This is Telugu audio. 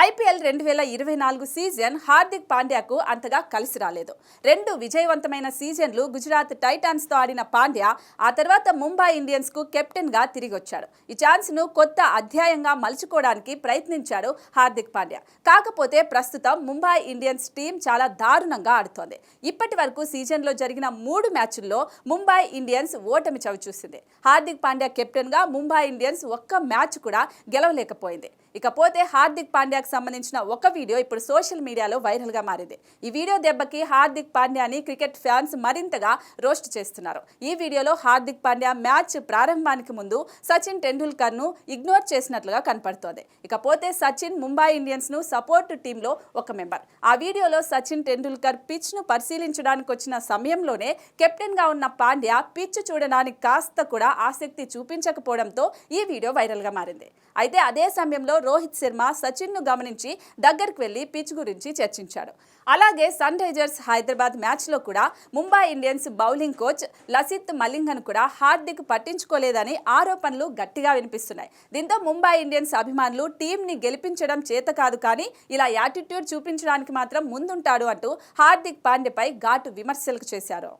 ఐపీఎల్ 2024 సీజన్ హార్దిక్ పాండ్యాకు అంతగా కలిసి రాలేదు. 2 విజయవంతమైన సీజన్లు గుజరాత్ టైటాన్స్తో ఆడిన పాండ్యా ఆ తర్వాత ముంబై ఇండియన్స్కు కెప్టెన్గా తిరిగొచ్చాడు. ఈ ఛాన్స్ను కొత్త అధ్యాయంగా మలుచుకోవడానికి ప్రయత్నించాడు హార్దిక్ పాండ్యా. కాకపోతే ప్రస్తుతం ముంబై ఇండియన్స్ టీం చాలా దారుణంగా ఆడుతోంది. ఇప్పటి వరకు సీజన్లో జరిగిన 3 మ్యాచ్ల్లో ముంబై ఇండియన్స్ ఓటమి చవిచూసింది. హార్దిక్ పాండ్యా కెప్టెన్గా ముంబై ఇండియన్స్ ఒక్క మ్యాచ్ కూడా గెలవలేకపోయింది. ఇకపోతే హార్దిక్ పాండ్యాకు సంబంధించిన ఒక వీడియో ఇప్పుడు సోషల్ మీడియాలో వైరల్గా మారింది. ఈ వీడియో దెబ్బకి హార్దిక్ పాండ్యాని క్రికెట్ ఫ్యాన్స్ మరింతగా రోస్ట్ చేస్తున్నారు. ఈ వీడియోలో హార్దిక్ పాండ్యా మ్యాచ్ ప్రారంభానికి ముందు సచిన్ టెండూల్కర్ను ఇగ్నోర్ చేసినట్లుగా కనపడుతోంది. ఇకపోతే సచిన్ ముంబై ఇండియన్స్ను సపోర్ట్ టీంలో ఒక మెంబర్. ఆ వీడియోలో సచిన్ టెండూల్కర్ పిచ్ను పరిశీలించడానికి వచ్చిన సమయంలోనే కెప్టెన్గా ఉన్న పాండ్యా పిచ్ చూడడానికి కాస్త కూడా ఆసక్తి చూపించకపోవడంతో ఈ వీడియో వైరల్గా మారింది. అయితే అదే సమయంలో రోహిత్ శర్మ సచిన్ను గమనించి దగ్గరికి వెళ్లి పిచ్ గురించి చర్చించాడు. అలాగే సన్ రైజర్స్ హైదరాబాద్ మ్యాచ్లో కూడా Mumbai Indians bowling coach Lasith మలింగన్ కూడా హార్దిక్ పట్టించుకోలేదని ఆరోపణలు గట్టిగా వినిపిస్తున్నాయి. దీంతో ముంబై ఇండియన్స్ అభిమానులు టీంని గెలిపించడం చేత కాదు, కానీ ఇలా యాటిట్యూడ్ చూపించడానికి మాత్రం ముందుంటాడు అంటూ హార్దిక్ పాండ్యాపై ఘాటు విమర్శలు చేశారు.